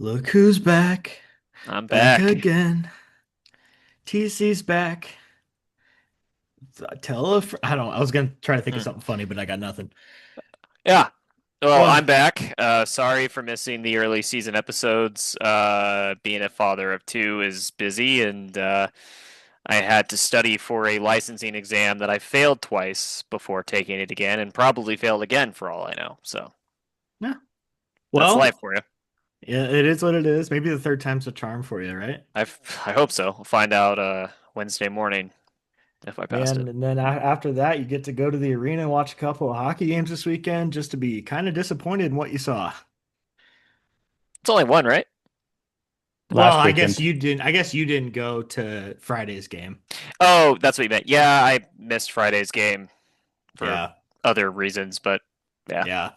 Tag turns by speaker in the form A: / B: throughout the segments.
A: Look who's back,
B: I'm
A: back
B: back.
A: again. TC's back. I don't. I was gonna try to think of
B: Hmm.
A: something funny, but I got nothing.
B: Yeah. Well,
A: Well,
B: I'm back. Sorry for missing the early season episodes. Being a father of two is busy, and I had to study for a licensing exam that I failed twice before taking it again, and probably failed again for all I know. So
A: yeah.
B: that's
A: Well,
B: life for you.
A: yeah, it is what it is. Maybe the third time's a charm for you, right?
B: I hope so. We'll find out Wednesday morning if I passed
A: Man,
B: it.
A: and then after that, you get to go to the arena and watch a couple of hockey games this weekend, just to be kind of disappointed in what you saw.
B: It's only one, right?
A: Well,
C: Last weekend.
A: I guess you didn't go to Friday's game.
B: Oh, that's what you meant. Yeah, I missed Friday's game for
A: Yeah,
B: other reasons, but yeah.
A: yeah.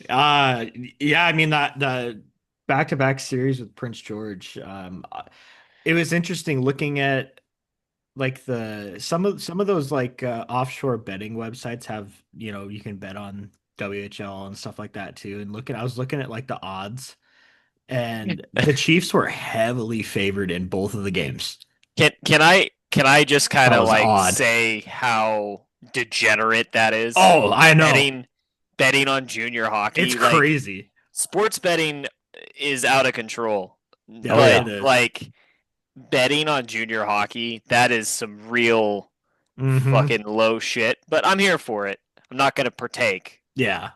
A: Uh, yeah, I mean that the back-to-back series with Prince George. It was interesting looking at like the some of those like offshore betting websites have, you can bet on WHL and stuff like that too. And I was looking at like the odds, and the Chiefs were heavily favored in both of the games.
B: Can I just kind
A: That
B: of
A: was
B: like
A: odd.
B: say how degenerate that is?
A: Oh, I know.
B: Betting on junior
A: It's
B: hockey, like
A: crazy.
B: sports betting is out of control.
C: Oh
A: Yeah,
B: But
C: yeah.
A: it is.
B: like betting on junior hockey, that is some real
A: Mm-hmm.
B: fucking low shit. But I'm here for it. I'm not gonna partake,
A: Yeah.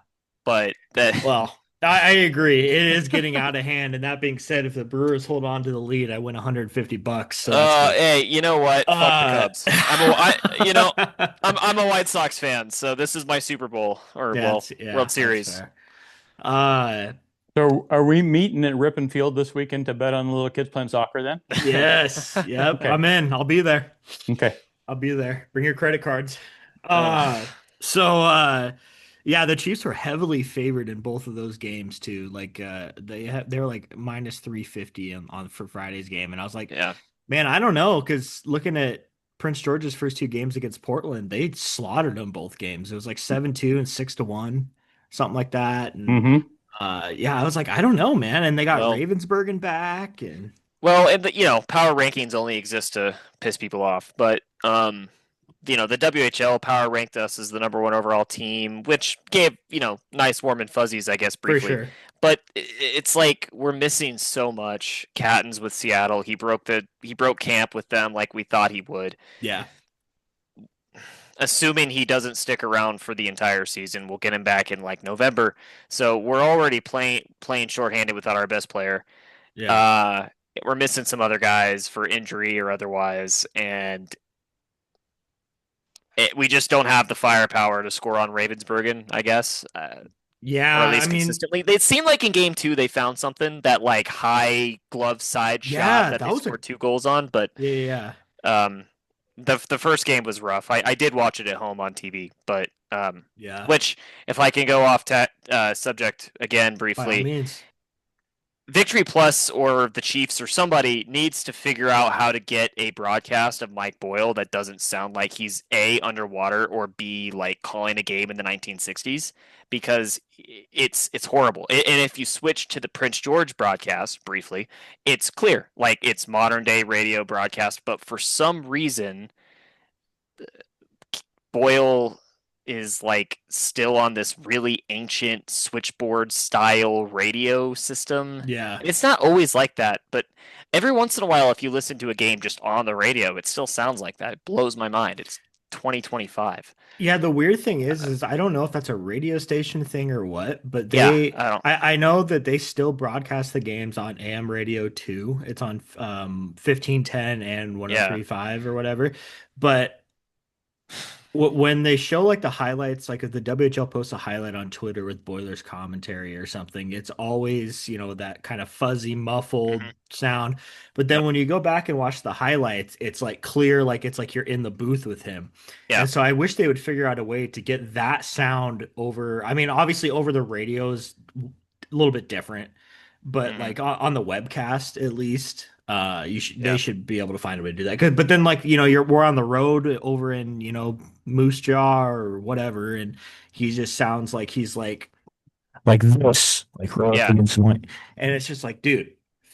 B: but that
A: Well, I agree. It is getting out of hand. And that being said, if the Brewers hold on to the lead, I win $150. So that's good.
B: hey, you know what? Fuck the
A: Uh,
B: Cubs. I'm a White Sox fan, so this is my Super Bowl or well,
A: yeah,
B: World
A: that's
B: Series.
A: fair. Uh,
C: So are we meeting at Ripon Field this weekend to bet on the little kids playing soccer then?
A: yes, yep,
C: Okay.
A: I'm in. I'll be there.
C: Okay.
A: I'll be there. Bring your credit cards.
B: Uh,
A: So yeah, the Chiefs were heavily favored in both of those games too. Like they were like minus 350 on for Friday's game, and I was like,
B: yeah.
A: man, I don't know, because looking at Prince George's first two games against Portland, they slaughtered them both games. It was like 7-2 and 6-1, something like that. And
C: Mm-hmm.
A: yeah, I was like, I don't know, man. And they got
B: Well,
A: Ravensburgen back, and
B: and power rankings only exist to piss people off, but the WHL power ranked us as the number one overall team, which gave, nice warm and fuzzies, I guess,
A: for
B: briefly.
A: sure.
B: But it's like we're missing so much. Catton's with Seattle. He broke camp with them like we thought he would.
A: Yeah.
B: Assuming he doesn't stick around for the entire season, we'll get him back in like November. So we're already playing shorthanded without our best player.
A: Yeah.
B: Uh, we're missing some other guys for injury or otherwise, and we just don't have the firepower to score on Ravensburgen, I guess, or at
A: Yeah, I
B: least
A: mean,
B: consistently. It seemed like in game two they found something that like high glove side shot
A: yeah,
B: that
A: that
B: they
A: was a
B: scored two goals on, but
A: yeah, yeah, yeah.
B: um, the first game was rough. I did watch it at home on TV, but
A: Yeah,
B: which if I can go off subject again
A: by all
B: briefly,
A: means.
B: Victory Plus or the Chiefs or somebody needs to figure out how to get a broadcast of Mike Boyle that doesn't sound like he's A, underwater, or B, like calling a game in the 1960s, because it's horrible. And if you switch to the Prince George broadcast briefly, it's clear. Like it's modern day radio broadcast, but for some reason Boyle is like still on this really ancient switchboard style radio system.
A: Yeah.
B: And it's not always like that, but every once in a while, if you listen to a game just on the radio, it still sounds like that. It blows my mind. It's 2025.
A: Yeah, the weird thing is I don't know if that's a radio station thing or what, but
B: Yeah, I don't.
A: I know that they still broadcast the games on AM radio too. It's on 1510 and
B: Yeah.
A: 103.5 or whatever. But when they show like the highlights, like if the WHL posts a highlight on Twitter with Boilers commentary or something, it's always, that kind of fuzzy, muffled
B: Hmm.
A: sound. But then
B: Yep.
A: when you go back and watch the highlights, it's like clear, like it's like you're in the booth with him.
B: Yeah.
A: And so I wish they would figure out a way to get that sound over. I mean, obviously over the radio is a little bit different, but
B: Hmm.
A: like on the webcast at least, they
B: Yeah.
A: should be able to find a way to do that. But then like, we're on the road over in, Moose Jaw or whatever, and he just sounds like he's like this, like rubbed
B: Yeah.
A: against the mic. And it's just like, dude.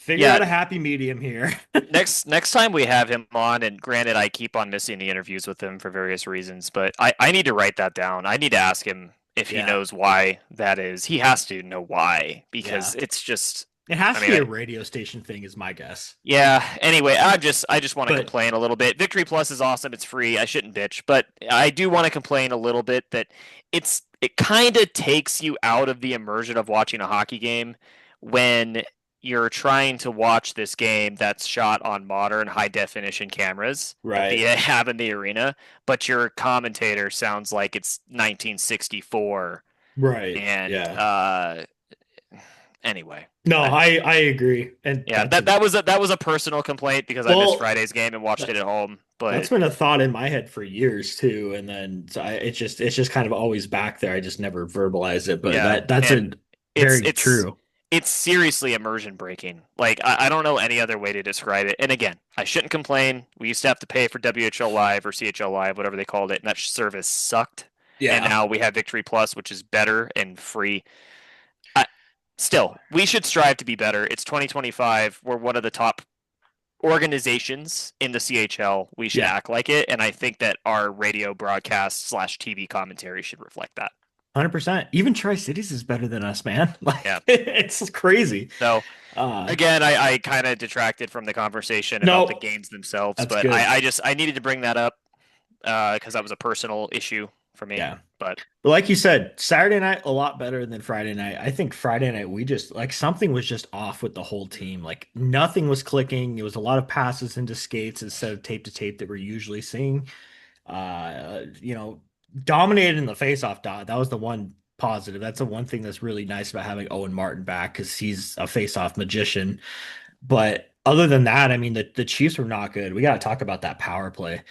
A: Figure
B: Yeah,
A: out a happy medium here.
B: next time we have him on, and granted, I keep on missing the interviews with him for various reasons, but I need to write that down. I need to ask him if he
A: Yeah,
B: knows why that is. He has to know why because
A: yeah.
B: it's just.
A: It has
B: I
A: to
B: mean,
A: be a radio station thing, is my guess.
B: yeah. Anyway, I just want to
A: But
B: complain a little bit. Victory Plus is awesome. It's free. I shouldn't bitch, but I do want to complain a little bit that it kind of takes you out of the immersion of watching a hockey game when you're trying to watch this game that's shot on modern high definition cameras that they
C: Right.
B: have in the arena, but your commentator sounds like it's 1964
C: Right.
B: and
C: Yeah.
B: anyway.
A: no,
B: I,
A: I agree, and
B: yeah, that was a personal complaint because I missed
A: well,
B: Friday's game and watched it
A: that,
B: at home.
A: that's
B: But
A: been a thought in my head for years too, and then so it's just kind of always back there. I just never verbalize it, but
B: yeah,
A: that's a
B: and it's
A: very
B: it's
A: true.
B: it's seriously immersion breaking. Like I don't know any other way to describe it. And again, I shouldn't complain. We used to have to pay for WHL Live or CHL Live, whatever they called it, and that service sucked. And
A: Yeah,
B: now we have Victory Plus, which is better and free. I, Still, we should strive to be better. It's 2025. We're one of the top organizations in the CHL. We should
A: yeah.
B: act like it, and I think that our radio broadcast slash TV commentary should reflect that.
A: 100%. Even Tri-Cities is better than us, man.
B: Yeah.
A: Like it's crazy.
B: So
A: Uh
B: again, I kind of detracted from the conversation about the
A: no,
B: games themselves,
A: that's
B: but
A: good.
B: I needed to bring that up because that was a personal issue for me.
A: Yeah.
B: But
A: But like you said, Saturday night a lot better than Friday night. I think Friday night we just like something was just off with the whole team. Like nothing was clicking. It was a lot of passes into skates instead of tape to tape that we're usually seeing. You know, dominated in the faceoff dot. That was the one positive. That's the one thing that's really nice about having Owen Martin back because he's a faceoff magician. But other than that, I mean, the Chiefs were not good. We got to talk about that power play.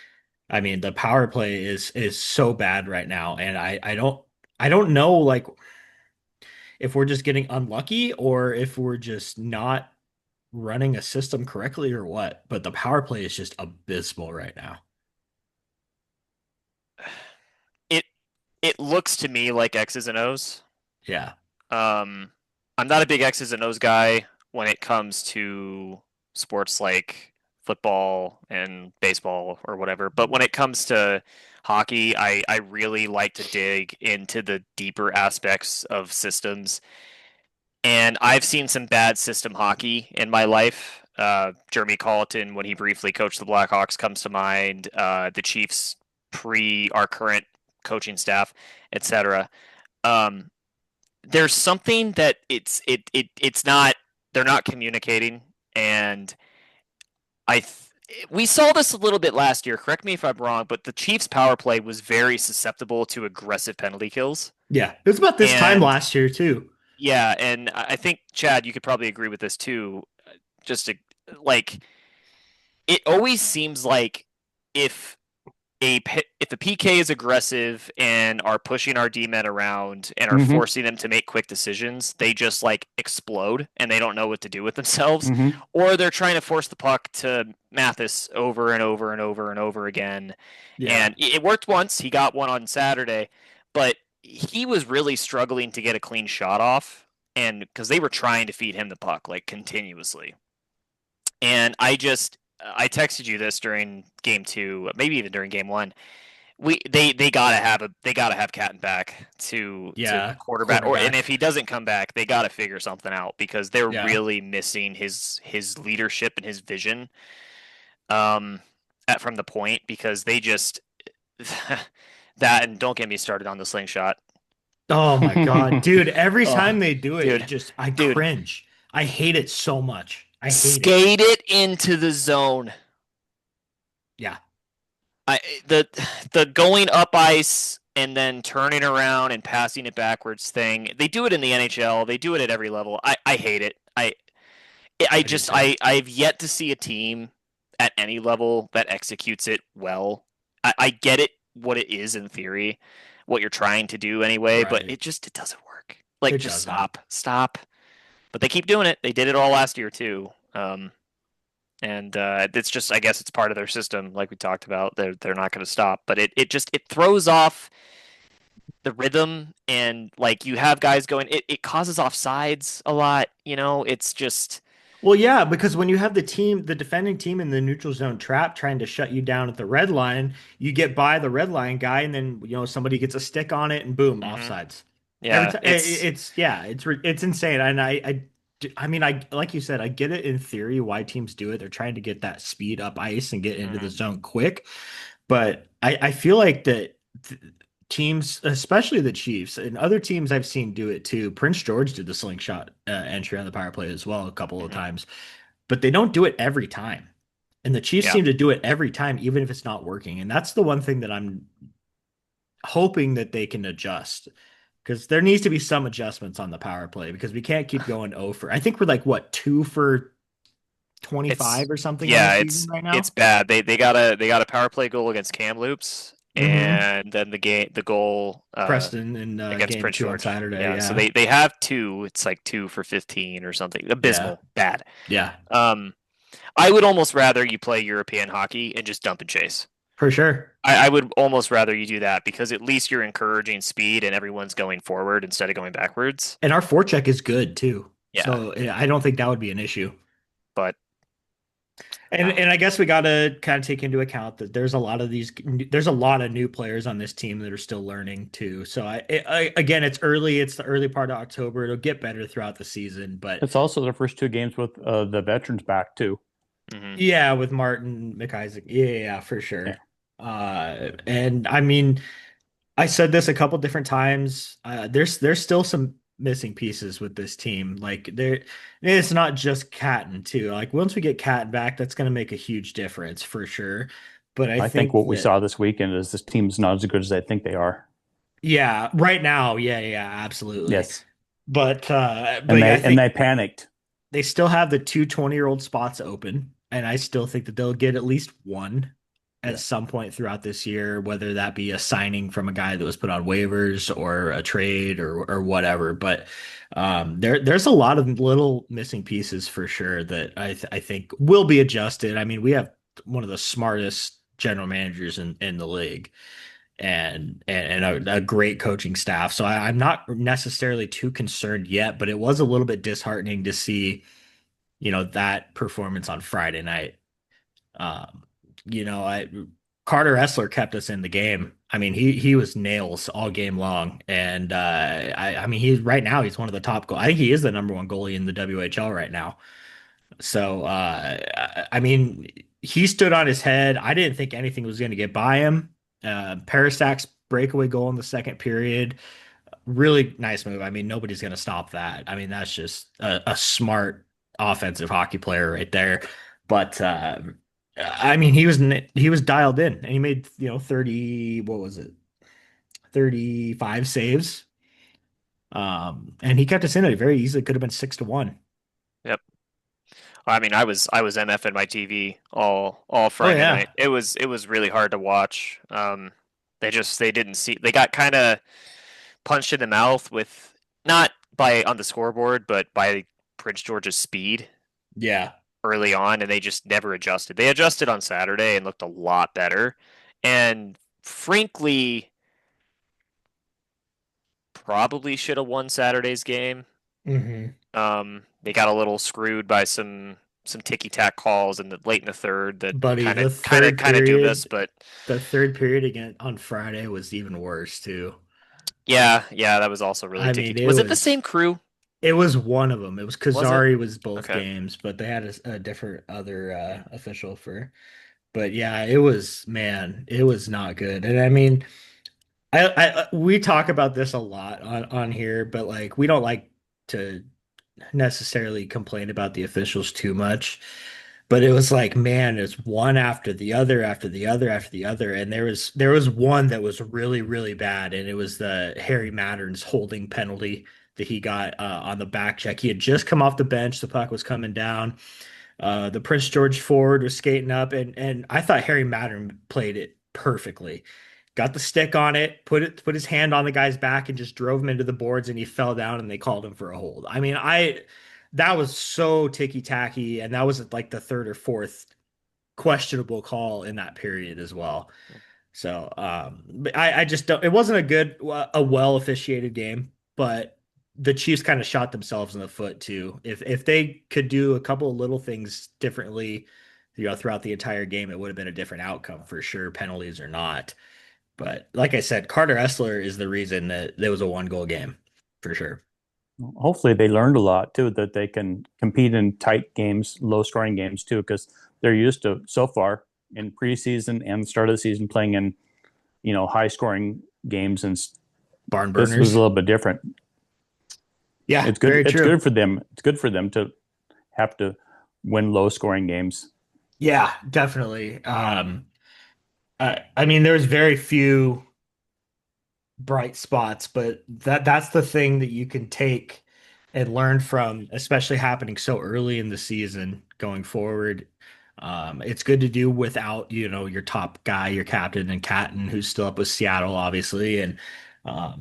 A: I mean, the power play is so bad right now, and I don't know like if we're just getting unlucky or if we're just not running a system correctly or what. But the power play is just abysmal right now.
B: it it looks to me like X's and O's.
A: Yeah.
B: Um, I'm not a big X's and O's guy when it comes to sports like football and baseball or whatever. But when it comes to hockey, I really like to dig into the deeper aspects of systems. And I've seen some bad system hockey in my life. Jeremy Colleton, when he briefly coached the Blackhawks, comes to mind. The Chiefs pre our current coaching staff, etc. Um, there's something that it's not they're not communicating, and I we saw this a little bit last year. Correct me if I'm wrong, but the Chiefs power play was very susceptible to aggressive penalty kills.
A: Yeah. It was about this time
B: And
A: last year too.
B: yeah, and I think Chad, you could probably agree with this too. Just to, like it always seems like if if a PK is aggressive and are pushing our D men around and are
C: Mm-hmm.
B: forcing them to make quick decisions, they just like explode and they don't know what to do with themselves.
C: Mm-hmm.
B: Or they're trying to force the puck to Mathis over and over and over and over again.
A: Yeah.
B: And it worked once. He got one on Saturday, but he was really struggling to get a clean shot off. And because they were trying to feed him the puck like continuously. And I texted you this during game two, maybe even during game one. They gotta have Catton back to
A: Yeah.
B: quarterback, or and if
A: Quarterback.
B: he doesn't come back, they gotta figure something out because they're
A: Yeah.
B: really missing his leadership and his vision from the point because they just that and don't get me started on the slingshot.
A: Oh my God. Dude, every
C: Oh,
A: time they do it, it
B: Dude,
A: just I
B: dude,
A: cringe. I hate it so much. I hate it.
B: skate it into the zone.
A: Yeah.
B: I the going up ice and then turning around and passing it backwards thing. They do it in the NHL. They do it at every level. I hate it. I
A: I do
B: just
A: too.
B: I've yet to see a team at any level that executes it well. I get it what it is in theory, what you're trying to do anyway, but
A: Right.
B: it doesn't work. Like
A: It
B: just
A: doesn't.
B: stop. But they keep doing it. They did it all last year too. And it's just I guess it's part of their system, like we talked about. They're not going to stop, but it throws off the rhythm and like you have guys going. It causes offsides a lot. You know, it's just
A: Well, yeah, because when you have the defending team in the neutral zone trap trying to shut you down at the red line, you get by the red line guy, and then somebody gets a stick on it, and boom,
B: Hmm.
A: offsides. Every
B: Yeah,
A: time
B: it's
A: it's yeah, it's insane. And I mean, I like you said, I get it in theory why teams do it. They're trying to get that speed up ice and get into the
B: mhm,
A: zone quick. But I feel like that teams, especially the Chiefs and other teams I've seen do it too. Prince George did the slingshot entry on the power play as well a couple of
B: mhm.
A: times, but they don't do it every time. And the Chiefs
B: Yeah.
A: seem to do it every time, even if it's not working. And that's the one thing that I'm hoping that they can adjust because there needs to be some adjustments on the power play because we can't keep going over. I think we're like what, 2 for 25
B: It's
A: or something on the
B: yeah,
A: season right
B: it's
A: now.
B: bad. They got a power play goal against Kamloops,
A: Mm-hmm.
B: and then the goal
A: Preston in
B: against
A: game
B: Prince
A: two on
B: George.
A: Saturday.
B: Yeah, so
A: Yeah.
B: they have two. It's like 2 for 15 or something.
A: Yeah.
B: Abysmal, bad.
A: Yeah.
B: Um, I would almost rather you play European hockey and just dump and chase.
A: For sure.
B: I would almost rather you do that because at least you're encouraging speed and everyone's going forward instead of going backwards.
A: And our forecheck is good too.
B: Yeah,
A: So I don't think that would be an issue.
B: but
A: And
B: uh,
A: and I guess we got to kind of take into account that there's a lot of new players on this team that are still learning too. So again, it's early. It's the early part of October. It'll get better throughout the season, but
C: It's also the first two games with the veterans back too.
B: mhm.
A: yeah, with Martin McIsaac, yeah, for
C: Yeah,
A: sure. And I mean, I said this a couple different times. There's still some missing pieces with this team. Like it's not just Catton too. Like once we get Catton back, that's going to make a huge difference for sure. But I
C: I think
A: think
C: what we
A: that
C: saw this weekend is this team's not as good as I think they are.
A: yeah, right now, yeah, yeah, absolutely.
C: Yes,
A: But yeah, I
C: and
A: think
C: they panicked.
A: they still have the two 20-year-old spots open, and I still think that they'll get at least one at
C: Yeah,
A: some point throughout this year, whether that be a signing from a guy that was put on waivers or a trade or whatever. But there's a lot of little missing pieces for sure that I think will be adjusted. I mean, we have one of the smartest general managers in the league and a great coaching staff. So I'm not necessarily too concerned yet, but it was a little bit disheartening to see, that performance on Friday night. Um, I Carter Essler kept us in the game. I mean, he was nails all game long, and I mean, he's right now he's one of the top goal. I think he is the number one goalie in the WHL right now. So I mean, he stood on his head. I didn't think anything was going to get by him. Parasak's breakaway goal in the second period, really nice move. I mean, nobody's going to stop that. I mean, that's just a smart offensive hockey player right there. But I mean, he was dialed in, and he made 30. What was it? 35 saves. And he kept us in it. Very easily could have been 6-1.
B: Yep. I mean, I was MFing my TV all
A: Oh
B: Friday
A: yeah,
B: night. It was really hard to watch. They didn't see they got kind of punched in the mouth with not by on the scoreboard, but by Prince George's speed
A: yeah.
B: early on, and they just never adjusted. They adjusted on Saturday and looked a lot better, and frankly, probably should have won Saturday's game.
A: Hmm.
B: They got a little screwed by some ticky tack calls in the late in the third that
A: Buddy,
B: kind of doomed us. But
A: the third period again on Friday was even worse too.
B: yeah, yeah, that was also really
A: I
B: ticky.
A: mean, it
B: Was it the
A: was
B: same crew?
A: it was one of them. It was
B: Was it?
A: Kazari was both
B: Okay.
A: games, but they had a different other official for. But yeah, it was man, it was not good. And I mean, we talk about this a lot on here, but like we don't like to necessarily complain about the officials too much. But it was like, man, it's one after the other, after the other, after the other, and there was one that was really, really bad, and it was the Harry Matterns holding penalty that he got on the back check. He had just come off the bench, the puck was coming down. The Prince George forward was skating up, and I thought Harry Mattern played it perfectly. Got the stick on it, put his hand on the guy's back, and just drove him into the boards, and he fell down, and they called him for a hold. I mean, that was so ticky tacky, and that was like the third or fourth questionable call in that period as well. So, but I just don't. It wasn't a well officiated game, but the Chiefs kind of shot themselves in the foot too. If they could do a couple of little things differently, throughout the entire game, it would have been a different outcome for sure, penalties or not. But like I said, Carter Essler is the reason that there was a 1 goal game for sure.
C: Hopefully, they learned a lot too, that they can compete in tight games, low scoring games too, because they're used to so far in preseason and the start of the season playing in high scoring games, and
A: Barn
C: this was a
A: burners.
C: little bit different.
A: Yeah,
C: It's good.
A: very
C: It's
A: true.
C: good for them. It's good for them to have to win low scoring games.
A: Yeah, definitely. I mean, there's very few bright spots, but that's the thing that you can take and learn from, especially happening so early in the season going forward. It's good to do without, your top guy, your captain and Catton, who's still up with Seattle, obviously, and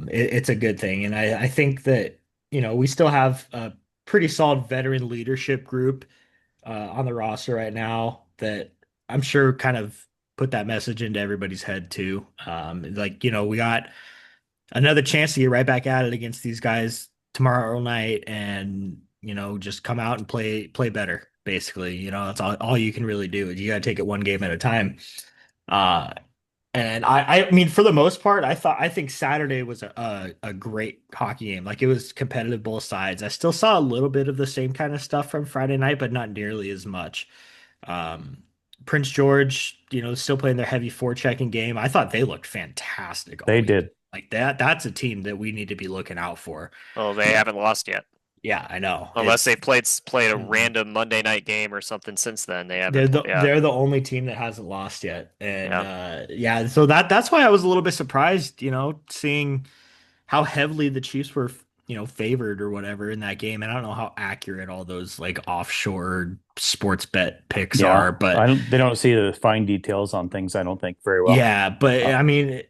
A: it's a good thing. And I think that, we still have a pretty solid veteran leadership group on the roster right now that I'm sure kind of put that message into everybody's head too. Like, we got another chance to get right back at it against these guys tomorrow night and, just come out and play better, basically. That's all you can really do. You got to take it one game at a time. Uh, and I mean, for the most part, I think Saturday was a great hockey game. Like it was competitive both sides. I still saw a little bit of the same kind of stuff from Friday night, but not nearly as much. Um, Prince George, still playing their heavy forechecking game. I thought they looked fantastic all
C: They
A: week.
C: did.
A: Like that's a team that we need to be looking out for.
B: Well, they haven't lost yet,
A: Yeah, I know.
B: unless they played a
A: Mhm.
B: random Monday night game or something since then. They
A: they're
B: haven't.
A: the
B: Yeah,
A: they're the only team that hasn't lost yet. And
B: yeah.
A: yeah, so that's why I was a little bit surprised, seeing how heavily the Chiefs were, favored or whatever in that game. And I don't know how accurate all those like offshore sports bet picks
C: Yeah,
A: are, but
C: I don't. They don't see the fine details on things. I don't think very well.
A: yeah, but
C: Uh,
A: I mean,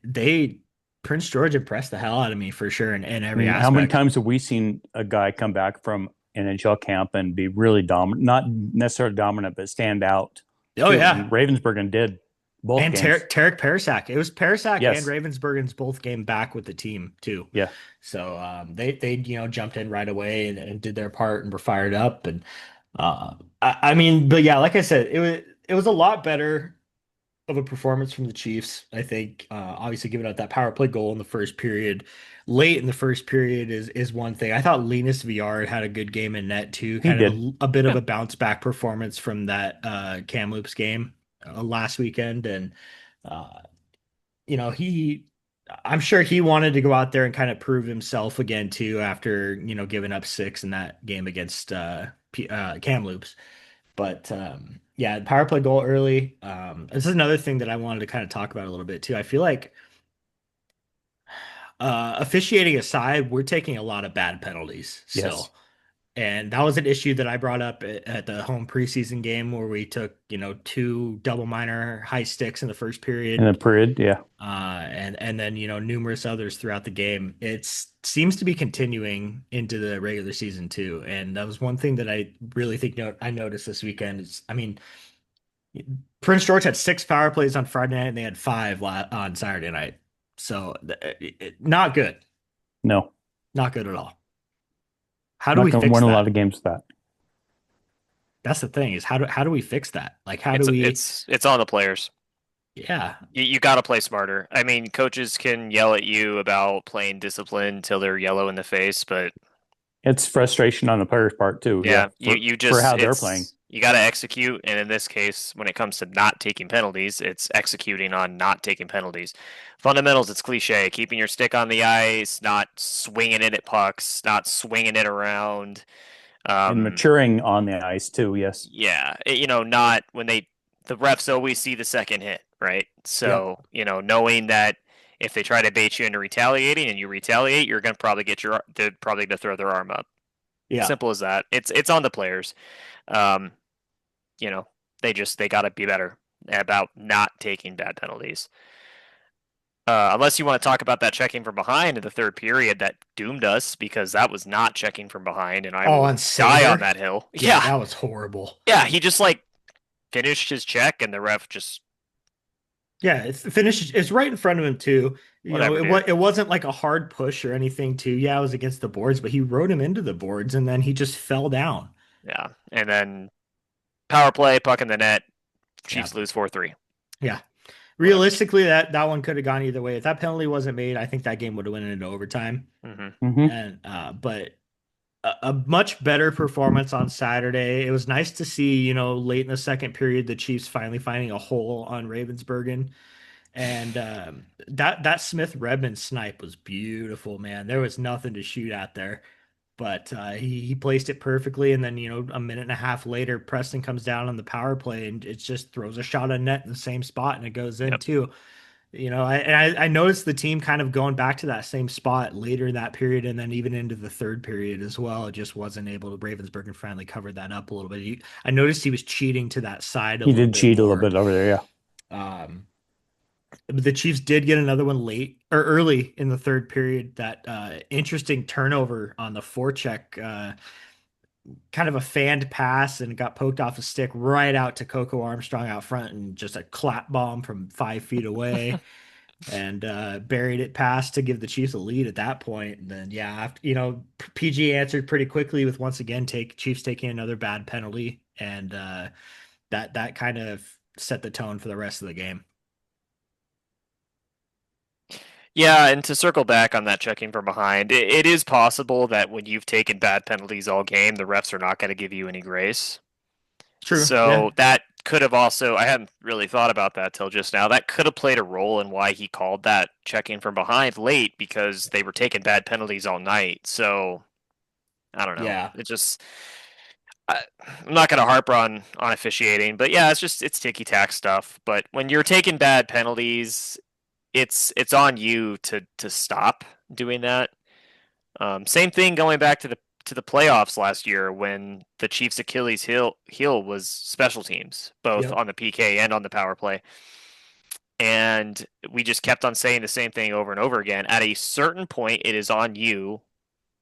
A: Prince George impressed the hell out of me for sure in
C: I
A: every
C: mean, how many
A: aspect.
C: times have we seen a guy come back from NHL camp and be really dominant, not necessarily dominant, but stand out
A: Oh
C: too?
A: yeah.
C: And Ravensburg did both
A: And
C: games.
A: Tarek Parasak. It was Parasak and
C: Yes,
A: Ravensburgen's both game back with the team too.
C: yeah,
A: So they jumped in right away and did their part and were fired up. And I mean, but yeah, like I said, it was a lot better of a performance from the Chiefs. I think obviously giving up that power play goal in the first period, late in the first period is one thing. I thought Linus Villard had a good game in net too,
C: he
A: kind of
C: did.
A: a bit of
C: Yeah,
A: a bounce back performance from that Kamloops game last weekend, and uh, he. I'm sure he wanted to go out there and kind of prove himself again too after giving up 6 in that game against Kamloops. But yeah, power play goal early. This is another thing that I wanted to kind of talk about a little bit too. I feel like officiating aside, we're taking a lot of bad penalties
C: yes,
A: still. And that was an issue that I brought up at the home preseason game where we took, 2 double minor high sticks in the first
C: in
A: period,
C: the period, yeah,
A: and then numerous others throughout the game. It seems to be continuing into the regular season too, and that was one thing that I really think I noticed this weekend. Is I mean, Prince George had 6 power plays on Friday night, and they had 5 on Saturday night. So not good,
C: no,
A: not good at all. How do
C: not
A: we
C: going to
A: fix
C: win a lot
A: that?
C: of games with that.
A: That's the thing is how do we fix that? Like how do
B: It's
A: we?
B: it's it's on the players.
A: Yeah.
B: You got to play smarter. I mean, coaches can yell at you about playing discipline till they're yellow in the face, but
C: It's frustration on the players' part too. Yeah,
B: yeah, you
C: for
B: just
C: how they're playing.
B: it's you got to execute, and in this case, when it comes to not taking penalties, it's executing on not taking penalties. Fundamentals, it's cliche, keeping your stick on the ice, not swinging it at pucks, not swinging it around.
C: And
B: Um,
C: maturing on the ice too. Yes.
B: yeah, not when the refs always see the second hit, right?
A: Yep.
B: So, knowing that if they try to bait you into retaliating and you retaliate, you're gonna probably they're probably gonna throw their arm up.
A: Yeah.
B: Simple as that. It's on the players. Um, you know, they gotta be better about not taking bad penalties. Unless you want to talk about that checking from behind in the third period that doomed us because that was not checking from behind, and I
A: Oh,
B: will
A: on
B: die on
A: Saber.
B: that hill.
A: Yeah,
B: Yeah,
A: that was horrible.
B: yeah, he just like finished his check and the ref just
A: Yeah, it's the finish. It's right in front of him too.
B: Whatever,
A: It
B: dude.
A: wasn't like a hard push or anything too. Yeah, it was against the boards, but he rode him into the boards and then he just fell down.
B: Yeah. And then power play, puck in the net.
A: Yeah.
B: Chiefs lose 4-3.
A: Yeah.
B: Whatever.
A: Realistically, that one could have gone either way. If that penalty wasn't made, I think that game would have went into overtime.
B: Hmm.
C: Hmm.
A: And but a much better performance on Saturday. It was nice to see, late in the second period, the Chiefs finally finding a hole on Ravensburgen. And that Smith Redmond snipe was beautiful, man. There was nothing to shoot at there, but he placed it perfectly. And then a minute and a half later, Preston comes down on the power play and it just throws a shot on net in the same spot and it goes in
B: Yep.
A: too. I noticed the team kind of going back to that same spot later in that period, and then even into the third period as well. It just wasn't able to. Ravensburger finally covered that up a little bit. I noticed he was cheating to that side a
C: He
A: little
C: did
A: bit
C: cheat a little
A: more.
C: bit over there. Yeah.
A: Um, but the Chiefs did get another one late or early in the third period. That interesting turnover on the forecheck, kind of a fanned pass, and got poked off a stick right out to Coco Armstrong out front, and just a clap bomb from 5 feet away, and buried it past to give the Chiefs a lead at that point. And then yeah, after, PG answered pretty quickly with once again take Chiefs taking another bad penalty, and that kind of set the tone for the rest of the game.
B: Yeah, and to circle back on that checking from behind, it is possible that when you've taken bad penalties all game, the refs are not going to give you any grace.
A: True. Yeah.
B: So that could have also, I hadn't really thought about that till just now. That could have played a role in why he called that checking from behind late because they were taking bad penalties all night. So I don't know.
A: Yeah.
B: It just, I'm not going to harp on officiating, but yeah, it's ticky tack stuff. But when you're taking bad penalties, it's on you to stop doing that. Same thing going back to the playoffs last year when the Chiefs' Achilles heel was special teams, both
A: Yep.
B: on the PK and on the power play. And we just kept on saying the same thing over and over again. At a certain point, it is on you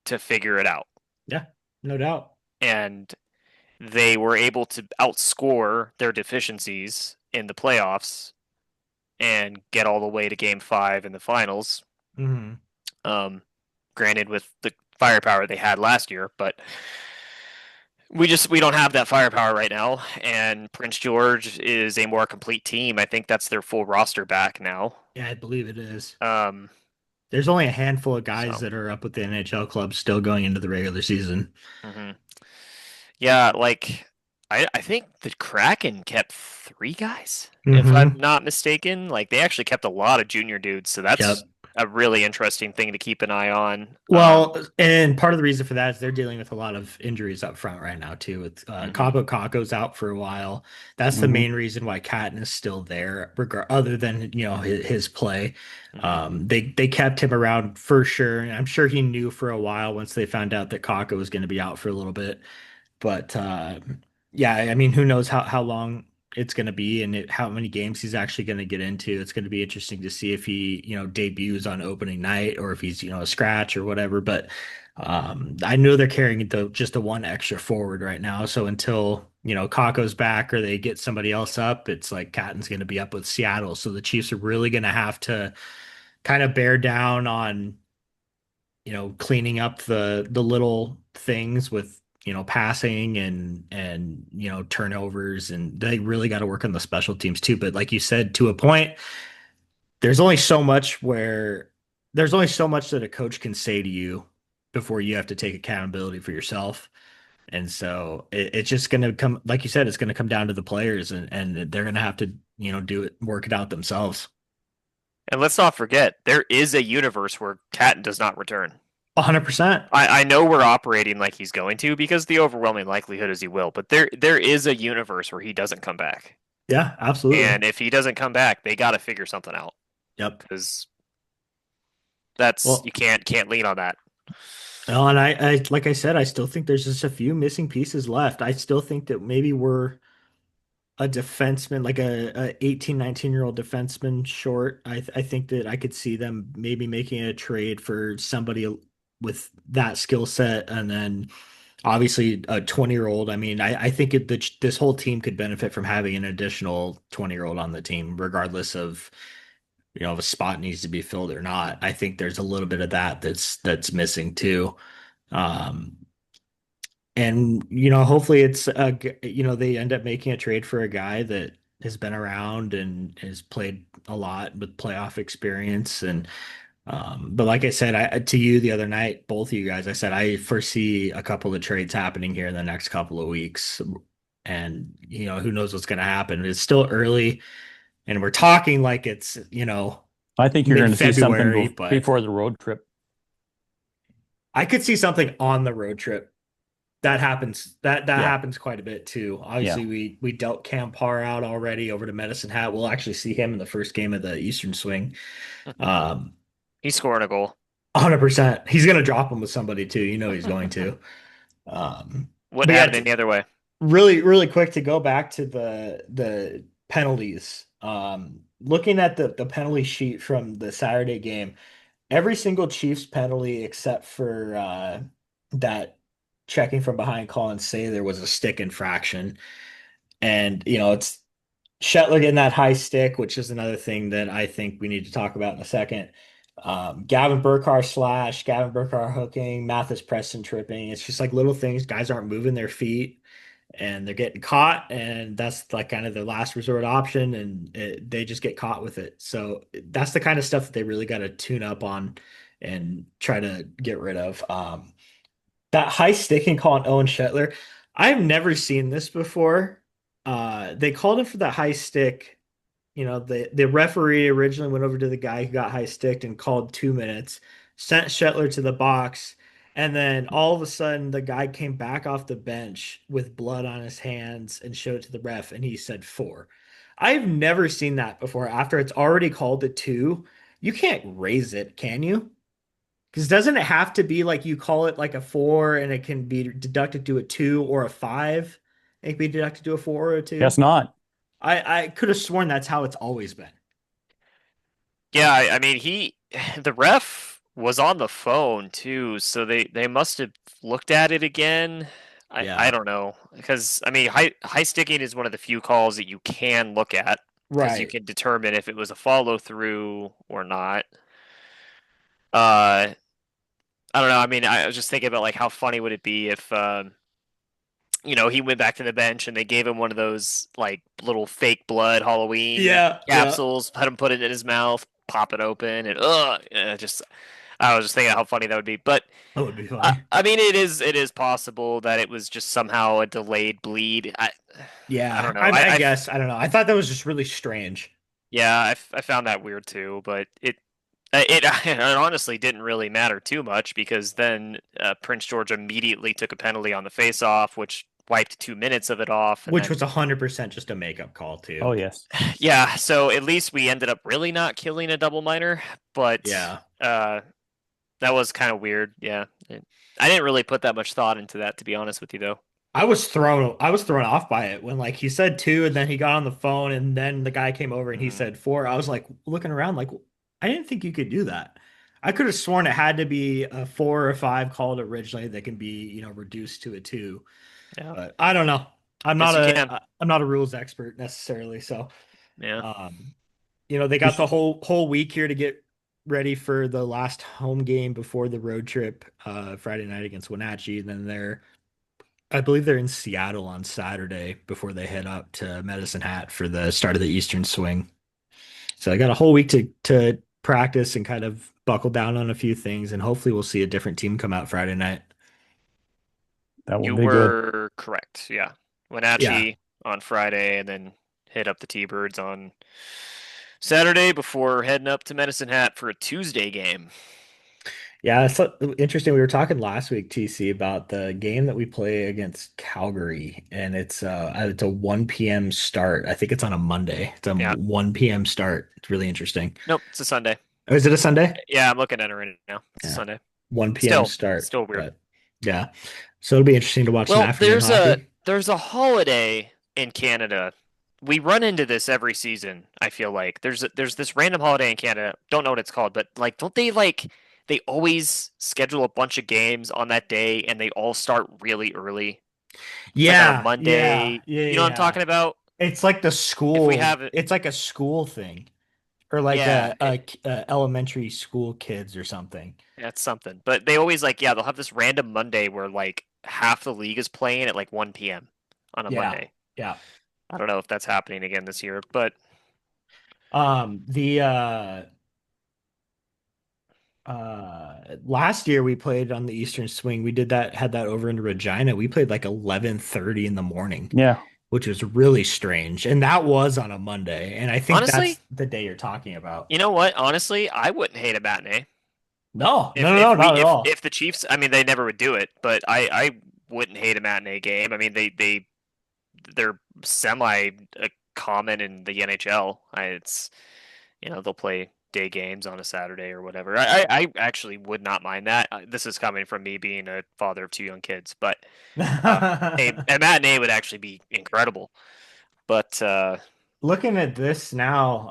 B: to figure it out.
A: Yeah. No doubt.
B: And they were able to outscore their deficiencies in the playoffs and get all the way to game five in the finals.
A: Hmm.
B: Um, Granted, with the firepower they had last year, but we don't have that firepower right now. And Prince George is a more complete team. I think that's their full roster back now.
A: Yeah, I believe it is.
B: Um,
A: There's only a handful of guys
B: so
A: that are up with the NHL clubs still going into the regular season.
B: mhm. Yeah, like I think the Kraken kept three guys, if I'm
A: Hmm.
B: not mistaken. Like they actually kept a lot of junior dudes, so that's
A: Yep.
B: a really interesting thing to keep an eye on.
A: Well, and part of the reason for that is they're dealing with a lot of injuries up front right now too. With
B: Mhm,
A: Caco's out for a while. That's the
C: Hmm.
A: main reason why Catton is still there, regard other than his play.
B: mhm.
A: They kept him around for sure, and I'm sure he knew for a while once they found out that Caco was going to be out for a little bit. But yeah, I mean, who knows how long it's going to be and how many games he's actually going to get into. It's going to be interesting to see if he, debuts on opening night or if he's, a scratch or whatever. But I know they're carrying just the one extra forward right now. So until, Kako's back or they get somebody else up, it's like Catton's going to be up with Seattle. So the Chiefs are really going to have to kind of bear down on cleaning up the little things with passing and turnovers, and they really got to work on the special teams too. But like you said, to a point, there's only so much where there's only so much that a coach can say to you before you have to take accountability for yourself. And so it's just going to come, like you said, it's going to come down to the players, and they're going to have to do it, work it out themselves.
B: And let's not forget, there is a universe where Catton does not return.
A: 100%.
B: I know we're operating like he's going to because the overwhelming likelihood is he will, but there is a universe where he doesn't come back.
A: Yeah, absolutely.
B: And if he doesn't come back, they got to figure something out
A: Yep.
B: because that's you
A: Well,
B: can't lean on that.
A: well, and like I said, I still think there's just a few missing pieces left. I still think that maybe we're a defenseman, like a 18, 19-year-old defenseman short. I think that I could see them maybe making a trade for somebody with that skill set, and then Obviously, a 20-year-old. I mean, I think this whole team could benefit from having an additional 20-year-old on the team, regardless of, if a spot needs to be filled or not. I think there's a little bit of that's missing too. Um, and hopefully they end up making a trade for a guy that has been around and has played a lot with playoff experience. And but like I said, to you the other night, both of you guys, I said I foresee a couple of trades happening here in the next couple of weeks. And who knows what's going to happen. It's still early, and we're talking like it's
C: I think you're going to see something
A: mid-February, but
C: before the road trip.
A: I could see something on the road trip. That happens. That
C: Yeah,
A: happens quite a bit too.
C: yeah.
A: Obviously, we dealt Cam Parr out already over to Medicine Hat. We'll actually see him in the first game of the Eastern Swing. Um,
B: He's scoring a goal.
A: 100%. He's gonna drop him with somebody too. He's going to. Um,
B: Wouldn't
A: but yeah,
B: happen any other way.
A: really, really quick to go back to the penalties. Looking at the penalty sheet from the Saturday game, every single Chiefs penalty except for that checking from behind call and say there was a stick infraction. And it's Shetler getting that high stick, which is another thing that I think we need to talk about in a second. Gavin Burkhardt slash, Gavin Burkhardt hooking, Mathis Preston tripping. It's just like little things. Guys aren't moving their feet and they're getting caught, and that's like kind of their last resort option, and they just get caught with it. So that's the kind of stuff that they really got to tune up on and try to get rid of. That high sticking call on Owen Shetler, I've never seen this before. They called him for that high stick. The referee originally went over to the guy who got high sticked and called 2 minutes, sent Shetler to the box, and then all of a sudden the guy came back off the bench with blood on his hands and showed it to the ref, and he said four. I've never seen that before. After it's already called a two, you can't raise it, can you? Because doesn't it have to be like you call it like a four and it can be deducted to a two or a five? It can be deducted to a four or a
C: Guess
A: two.
C: not.
A: I could have sworn that's how it's always been.
B: Yeah, I mean the ref was on the phone too, so they must have looked at it again. I
A: Yeah.
B: don't know because I mean high sticking is one of the few calls that you can look at because you
A: Right.
B: can determine if it was a follow through or not. Uh, I don't know. I mean, I was just thinking about like how funny would it be if he went back to the bench and they gave him one of those like little fake blood Halloween
A: Yeah. Yeah.
B: capsules, had him put it in his mouth, pop it open, and just I was just thinking how funny that would be. But
A: That would be funny.
B: I mean, it is possible that it was just somehow a delayed bleed. I
A: Yeah.
B: don't know.
A: I guess. I don't know. I thought that was just really strange.
B: Yeah, I found that weird too, but it honestly didn't really matter too much because then Prince George immediately took a penalty on the face-off, which wiped 2 minutes of it off, and
A: Which was
B: then
A: 100% just a makeup call
C: Oh,
A: too.
C: yes.
B: yeah, so at least we ended up really not killing a double minor, but
A: Yeah.
B: that was kind of weird. Yeah, I didn't really put that much thought into that, to be honest with you, though.
A: I was thrown off by it when like he said two and then he got on the phone and then the guy came over and he
B: Mm,
A: said four. I was like looking around like I didn't think you could do that. I could have sworn it had to be a four or five called originally that can be, reduced to a two.
B: yeah,
A: But I don't know.
B: guess you can.
A: I'm not a rules expert necessarily. So
B: Yeah,
A: um, they
C: You
A: got the
C: should,
A: whole week here to get ready for the last home game before the road trip, Friday night against Wenatchee. And then I believe they're in Seattle on Saturday before they head up to Medicine Hat for the start of the Eastern Swing. So I got a whole week to practice and kind of buckle down on a few things, and hopefully we'll see a different team come out Friday night.
C: that will
B: you
C: be good.
B: were correct. Yeah,
A: Yeah.
B: Wenatchee on Friday, and then hit up the T-Birds on Saturday before heading up to Medicine Hat for a Tuesday game.
A: Yeah, it's interesting. We were talking last week, TC, about the game that we play against Calgary, and it's a 1 p.m. start. I think it's on a Monday. It's a
B: Yeah,
A: 1 p.m. start. It's really interesting.
B: nope, it's a Sunday.
A: Oh, is it a Sunday?
B: Yeah, I'm looking at it right now. It's a
A: Yeah,
B: Sunday.
A: 1 p.m.
B: Still,
A: start.
B: still weird.
A: But yeah, so it'll be interesting to watch some
B: Well,
A: afternoon hockey.
B: there's a holiday in Canada. We run into this every season, I feel like. There's this random holiday in Canada. Don't know what it's called, but like don't they like they always schedule a bunch of games on that day, and they all start really early. It's like on a
A: Yeah, yeah,
B: Monday.
A: yeah,
B: You know what I'm
A: yeah.
B: talking about?
A: It's like the
B: If we
A: school.
B: have it,
A: It's like a school thing, or like
B: yeah,
A: a elementary school kids or something.
B: that's something. But they always like, yeah, they'll have this random Monday where like half the league is playing at like 1 p.m. on a
A: Yeah,
B: Monday.
A: yeah.
B: I don't know if that's happening again this year, but
A: The last year we played on the Eastern Swing. We did that, had that over in Regina. We played like 11:30 in the morning,
C: Yeah,
A: which was really strange. And that was on a Monday. And I think that's
B: honestly,
A: the day you're talking about.
B: you know what? Honestly, I wouldn't hate a matinee.
A: No, no,
B: If
A: no,
B: if
A: no,
B: we
A: not at all.
B: if the Chiefs, I mean, they never would do it, but I wouldn't hate a matinee game. I mean, they're semi common in the NHL. It's they'll play day games on a Saturday or whatever. I actually would not mind that. This is coming from me being a father of two young kids, but uh, a matinee would actually be incredible. But
A: Looking at this now,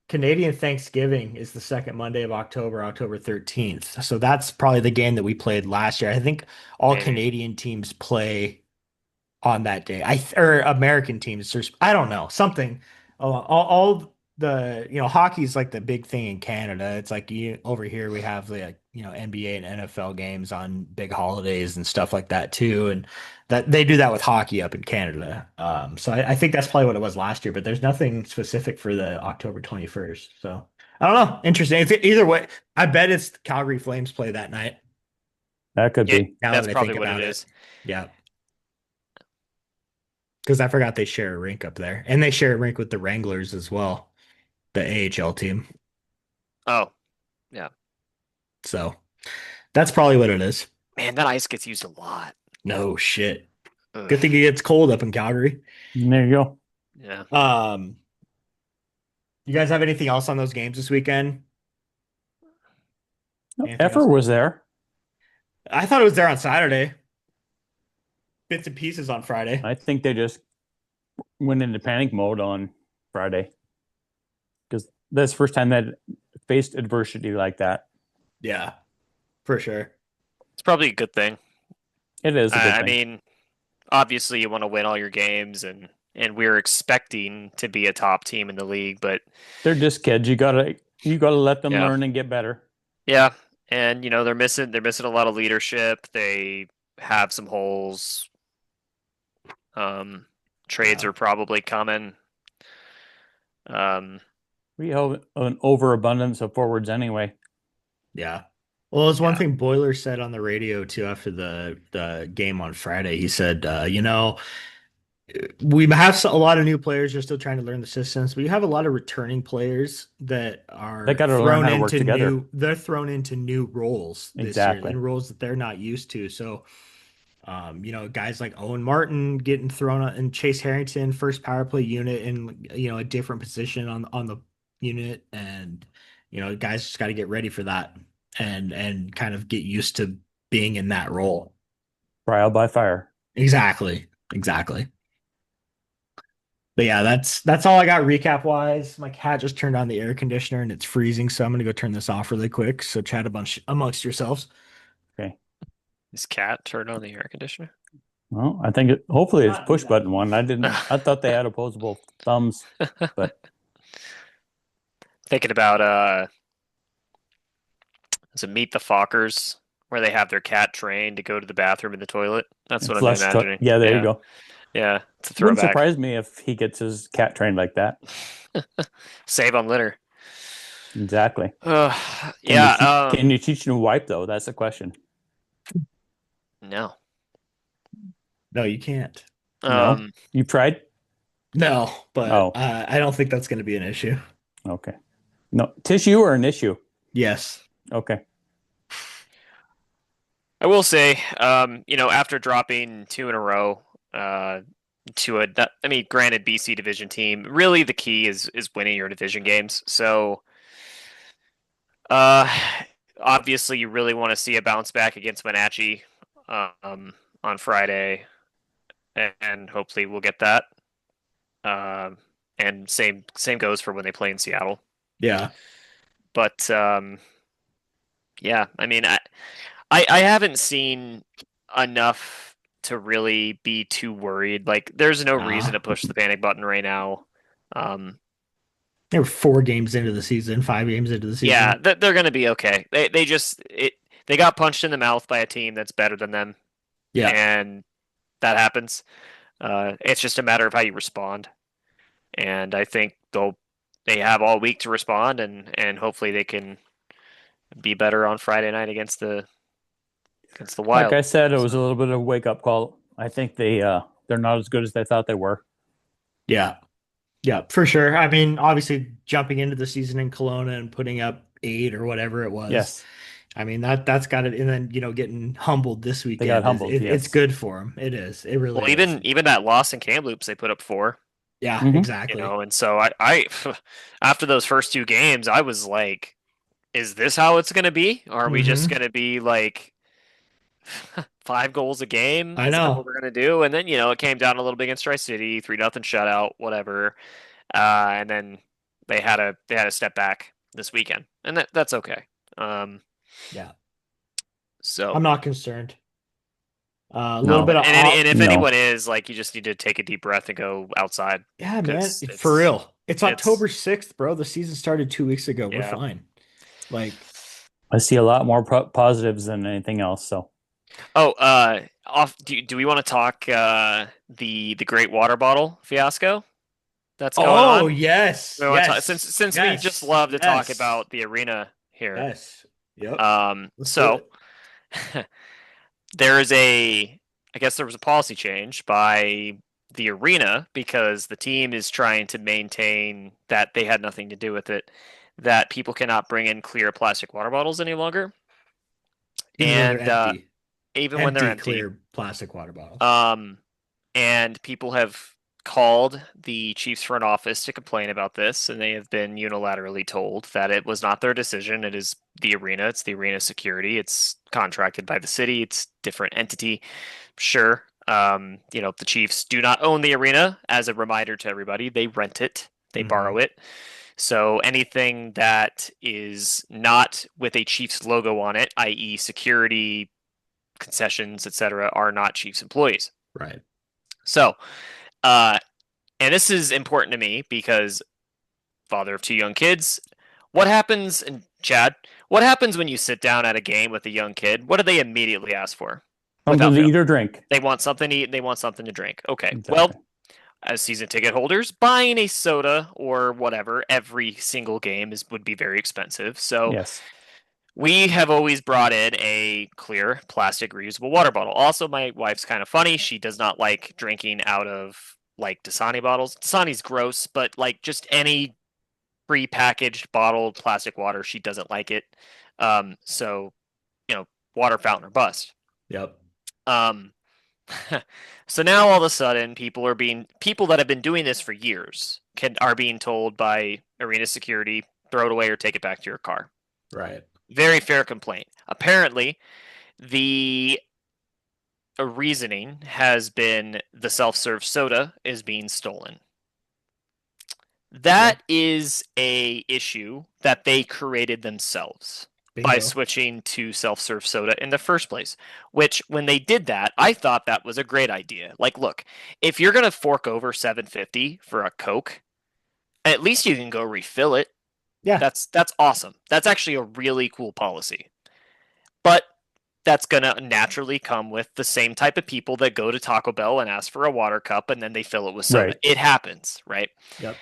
A: Canadian Thanksgiving is the second Monday of October, October 13th. So that's probably the game that we played last year. I think all
B: maybe
A: Canadian teams play on that day. Or American teams. I don't know, something. All the hockey's like the big thing in Canada. It's like over here we have the NBA and NFL games on big holidays and stuff like that too, and that they do that with hockey up in Canada. So I think that's probably what it was last year, but there's nothing specific for the October 21st. So I don't know. Interesting. Either way, I bet it's Calgary Flames play that night.
C: that could
B: yeah,
C: be.
A: Now
B: that's
A: that I
B: probably
A: think
B: what it
A: about it,
B: is.
A: yeah. Because I forgot they share a rink up there. And they share a rink with the Wranglers as well, the AHL team.
B: Oh yeah,
A: So that's probably what it is.
B: man, that ice gets used a lot.
A: No shit.
B: Ugh.
A: Good thing it gets cold up in Calgary.
C: There you go.
B: Yeah.
A: Um, you guys have anything else on those games this weekend? Anything
C: Effort
A: else?
C: was there.
A: I thought it was there on Saturday. Bits and pieces on Friday.
C: I think they just went into panic mode on Friday because that's the first time that faced adversity like that.
A: Yeah, for sure.
B: It's probably a good thing.
C: It is a good
B: I
C: thing.
B: mean, obviously you want to win all your games, and we're expecting to be a top team in the league, but
C: They're just kids. You gotta let them
B: yeah,
C: learn and get better.
B: yeah, and they're missing a lot of leadership. They have some holes. Um, Trades
A: Yeah.
B: are probably coming. Um,
C: We have an overabundance of forwards anyway.
A: Yeah. Well, it's one
B: yeah,
A: thing Boiler said on the radio too after the game on Friday. He said, we have a lot of new players who are still trying to learn the systems. We have a lot of returning players that
C: They
A: are
C: got to learn
A: thrown
C: how to work
A: into
C: together.
A: they're thrown into new roles this year,
C: Exactly.
A: in roles that they're not used to. So, guys like Owen Martin getting thrown on, and Chase Harrington, first power play unit in, a different position on the unit. And, guys just got to get ready for that and kind of get used to being in that role.
C: Trial by fire.
A: Exactly. Exactly. But yeah, that's all I got recap wise. My cat just turned on the air conditioner and it's freezing, so I'm gonna go turn this off really quick. So chat a bunch amongst yourselves.
C: Okay.
B: this cat turned on the air conditioner.
C: Well, I think hopefully it's
A: Not do
C: push
A: that,
C: button
A: please.
C: one. I thought they had opposable thumbs, but
B: Thinking about is it Meet the Fockers where they have their cat trained to go to the bathroom in the toilet? That's what I'm imagining.
C: Yeah, there you
B: Yeah,
C: go.
B: yeah, it's a
C: Wouldn't
B: throwback.
C: surprise me if he gets his cat trained like that.
B: Save on litter.
C: Exactly. Can you
B: Yeah.
C: teach can you teach him to wipe though? That's the question.
B: No.
A: No, you can't.
C: No?
B: Um.
C: You've tried?
A: No, but
C: Oh,
A: I don't think that's gonna be an issue.
C: okay. No. Tissue or an issue?
A: Yes.
C: Okay.
B: I will say, after dropping two in a row, to I mean, granted, BC division team, really the key is winning your division games. So, uh, obviously, you really want to see a bounce back against Wenatchee, on Friday, and hopefully we'll get that. And same goes for when they play in Seattle.
A: Yeah.
B: But Yeah, I mean, I haven't seen enough to really be too worried. Like, there's no reason
A: Nah,
B: to push the panic button right now. Um,
A: they were 4 games into the season, 5 games into the
B: yeah,
A: season.
B: they're going to be okay. They got punched in the mouth by a team that's better than them,
A: Yeah,
B: and that happens. It's just a matter of how you respond, and I think they have all week to respond, and hopefully they can be better on Friday night against the
C: Like
B: Wild.
C: I said, it was a
B: So
C: little bit of a wake up call. I think they're not as good as they thought they were.
A: yeah, yeah, for sure. I mean, obviously, jumping into the season in Kelowna and putting up 8 or whatever it was.
C: Yes,
A: I mean, that's got it. And then, getting humbled this
C: they got
A: weekend
C: humbled.
A: it's
C: Yes.
A: good for them. It is. It
B: well,
A: really is.
B: even that loss in Kamloops, they put up 4.
A: Yeah,
C: Hmm.
A: exactly.
B: And so I after those first 2 games, I was like, is this how it's going to be? Or are we just
A: Hmm.
B: going to be like 5 goals a game?
A: I
B: Is that what
A: know.
B: we're going to do? And then, it came down a little bit against Tri-City, 3-0 shutout, whatever. And then they had a step back this weekend. And that's okay. Um,
A: Yeah, I'm
B: so
A: not concerned. A little
C: No,
A: bit of
B: and if
C: no.
B: anyone is, like, you just need to take a deep breath and go outside
A: yeah, man,
B: because
A: for real. It's
B: it's
A: October 6th, bro. The season started 2 weeks ago. We're
B: yeah.
A: fine. Like,
C: I see a lot more positives than anything else. So
B: Oh, off. Do we want to talk the Great Water Bottle fiasco that's going
A: oh,
B: on?
A: yes,
B: We want to talk, since
A: yes,
B: since we just
A: yes,
B: love to talk
A: yes,
B: about the arena here.
A: yes. Yep. Let's do
B: So
A: it.
B: there is I guess there was a policy change by the arena because the team is trying to maintain that they had nothing to do with it, that people cannot bring in clear plastic water bottles any longer,
A: Even when they're
B: and
A: empty,
B: even when they're
A: empty,
B: empty.
A: clear plastic water bottles.
B: Um, and people have called the Chiefs front office to complain about this, and they have been unilaterally told that it was not their decision. It is the arena. It's the arena security. It's contracted by the city. It's different entity. Sure. The Chiefs do not own the arena. As a reminder to everybody, they rent it. They borrow
A: Hmm.
B: it. So anything that is not with a Chiefs logo on it, i.e., security, concessions, etc., are not Chiefs employees.
A: Right.
B: So, uh, and this is important to me because father of 2 young kids. What happens, and Chad? What happens when you sit down at a game with a young kid? What do they immediately ask for?
C: something
B: Without
C: to
B: fail,
C: eat or drink.
B: they want something to eat. They want something to drink. Okay, well,
C: Exactly.
B: as season ticket holders, buying a soda or whatever every single game would be very expensive. So
C: Yes.
B: we have always brought in a clear plastic reusable water bottle. Also, my wife's kind of funny. She does not like drinking out of like Dasani bottles. Dasani's gross, but like just any pre-packaged bottled plastic water, she doesn't like it. So water fountain or bust.
A: Yep.
B: Um, so now all of a sudden, people that have been doing this for years are being told by arena security, throw it away or take it back to your car.
A: Right.
B: Very fair complaint. Apparently, the reasoning has been the self-serve soda is being stolen.
A: Okay.
B: That is a issue that they created themselves by
A: Bingo.
B: switching to self-serve soda in the first place. Which, when they did that, I thought that was a great idea. Like, look, if you're gonna fork over 750 for a Coke, at least you can go refill it.
A: Yeah.
B: That's awesome. That's actually a really cool policy. But that's going to naturally come with the same type of people that go to Taco Bell and ask for a water cup and then they fill it with soda.
C: Right.
B: It happens, right?
A: Yep.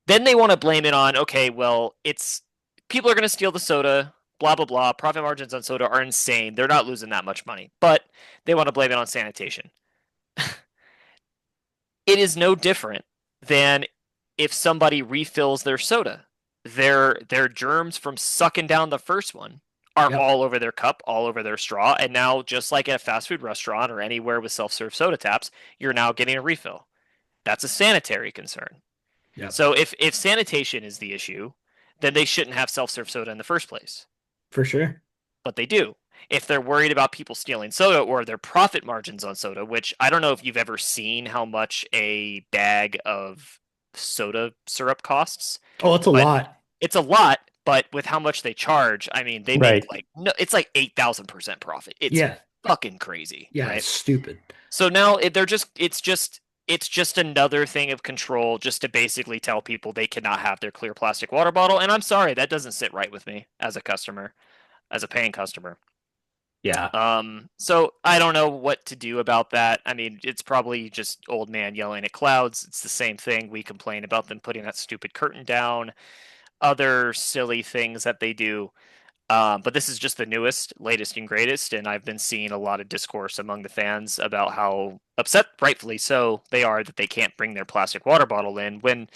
B: Then they want to blame it on, okay, well, it's people are going to steal the soda, blah, blah, blah. Profit margins on soda are insane. They're not losing that much money, but they want to blame it on sanitation. It is no different than if somebody refills their soda. Their germs from sucking down the first one are
A: Yep.
B: all over their cup, all over their straw, and now just like at a fast food restaurant or anywhere with self-serve soda taps, you're now getting a refill. That's a sanitary concern.
A: Yep.
B: So if sanitation is the issue, then they shouldn't have self-serve soda in the first place.
A: For sure.
B: But they do. If they're worried about people stealing soda or their profit margins on soda, which I don't know if you've ever seen how much a bag of soda syrup costs,
A: Oh, it's a
B: but
A: lot.
B: it's a lot. But with how much they charge, I mean, they make
C: Right.
B: like no, it's like 8,000% profit. It's
A: Yeah.
B: fucking crazy,
A: Yeah,
B: right?
A: it's stupid.
B: So now it's just another thing of control just to basically tell people they cannot have their clear plastic water bottle. And I'm sorry, that doesn't sit right with me as a customer, as a paying customer.
A: Yeah.
B: So I don't know what to do about that. I mean, it's probably just old man yelling at clouds. It's the same thing. We complain about them putting that stupid curtain down, other silly things that they do. But this is just the newest, latest, and greatest, and I've been seeing a lot of discourse among the fans about how upset, rightfully so, they are that they can't bring their plastic water bottle in when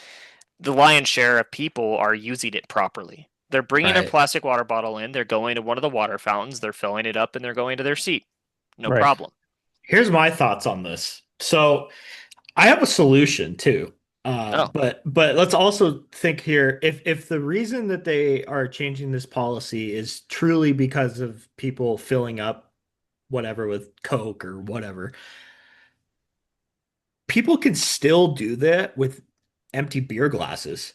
B: the lion's share of people are using it properly. They're bringing their
A: Right.
B: plastic water bottle in, they're going to one of the water fountains, they're filling it up, and they're going to their seat. No
C: Right.
B: problem.
A: Here's my thoughts on this. So I have a solution too.
B: Oh,
A: But let's also think here if the reason that they are changing this policy is truly because of people filling up whatever with Coke or whatever, people can still do that with empty beer glasses.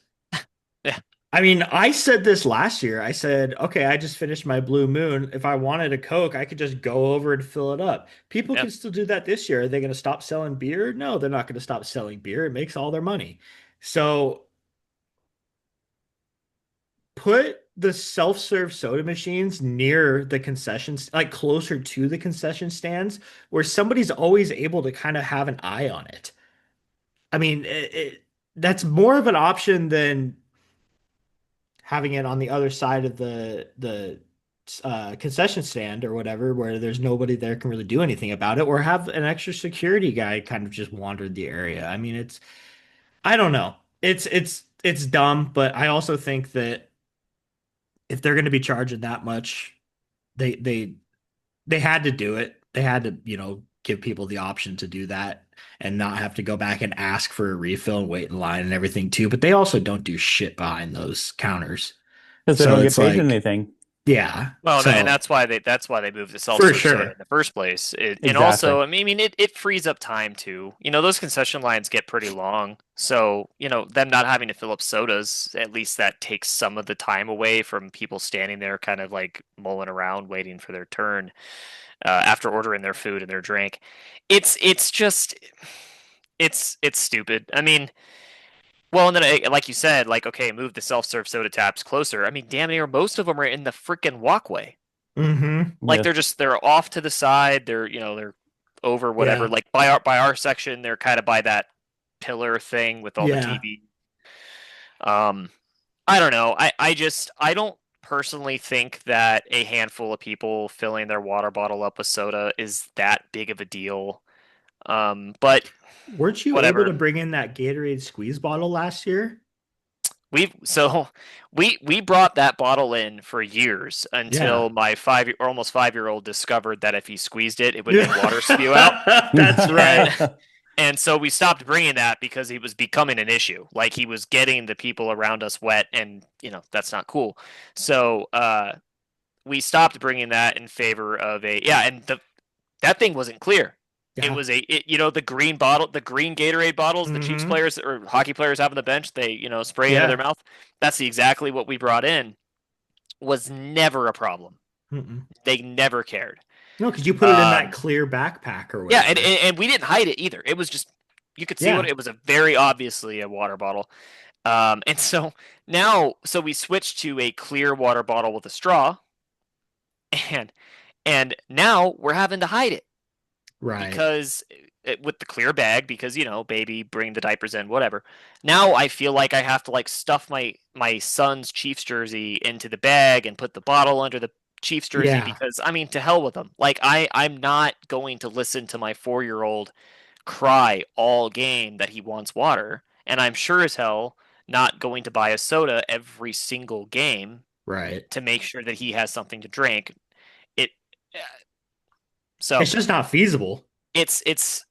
B: yeah,
A: I mean, I said this last year. I said, okay, I just finished my Blue Moon. If I wanted a Coke, I could just go over and fill it up. People
B: yeah.
A: can still do that this year. Are they going to stop selling beer? No, they're not going to stop selling beer. It makes all their money. So put the self-serve soda machines near the concessions, like closer to the concession stands, where somebody's always able to kind of have an eye on it. I mean, that's more of an option than having it on the other side of the concession stand or whatever, where there's nobody there can really do anything about it, or have an extra security guy kind of just wander the area. I mean, I don't know. It's dumb, but I also think that if they're going to be charging that much, they they they had to do it. They had to, give people the option to do that and not have to go back and ask for a refill and wait in line and everything too. But they also don't do shit behind those counters.
C: Because they
A: So
C: don't get
A: it's
C: paid
A: like,
C: anything.
A: yeah.
B: Well, and
A: So
B: that's why they moved to
A: for
B: self-serve soda
A: sure.
B: in the first place. And
C: Exactly.
B: also, I mean, it frees up time too. Those concession lines get pretty long, so them not having to fill up sodas, at least that takes some of the time away from people standing there, kind of like mulling around, waiting for their turn after ordering their food and their drink. It's just it's stupid. I mean, well, and then like you said, like okay, move the self-serve soda taps closer. I mean, damn near most of them are in the freaking walkway.
A: Hmm.
B: Like
C: Yes.
B: they're off to the side. They're over whatever.
A: Yeah.
B: Like by our section, they're kind of by that pillar thing with all the
A: Yeah.
B: TV. Um, I don't know. I don't personally think that a handful of people filling their water bottle up with soda is that big of a deal. But
A: Weren't you able to
B: whatever.
A: bring in that Gatorade squeeze bottle last year?
B: So we brought that bottle in for years
A: Yeah.
B: until my or almost 5 year old discovered that if he squeezed it, it would make water spew out.
A: That's
B: And
A: right.
B: and so we stopped bringing that because it was becoming an issue. Like he was getting the people around us wet, and that's not cool. So we stopped bringing that in favor of and that thing wasn't clear. It
A: Yeah.
B: was the green bottle, the green Gatorade bottles, the Chiefs
A: Hmm.
B: players or hockey players have on the bench. They spray into their
A: Yeah.
B: mouth. That's exactly what we brought in. Was never a problem.
A: Mm-mm.
B: They never cared.
A: No, because you put it in that
B: Um,
A: clear backpack or
B: yeah, and,
A: whatever.
B: and and we didn't hide it either. It was just you could see what
A: Yeah.
B: it was a very obviously a water bottle. And so so we switched to a clear water bottle with a straw, and now we're having to hide it
A: Right.
B: because with the clear bag because baby bring the diapers in whatever. Now I feel like I have to like stuff my son's Chiefs jersey into the bag and put the bottle under the Chiefs jersey
A: Yeah.
B: because I mean to hell with them. Like I'm not going to listen to my 4-year-old cry all game that he wants water, and I'm sure as hell not going to buy a soda every single game
A: Right.
B: to make sure that he has something to drink. It so
A: It's just not feasible.
B: it's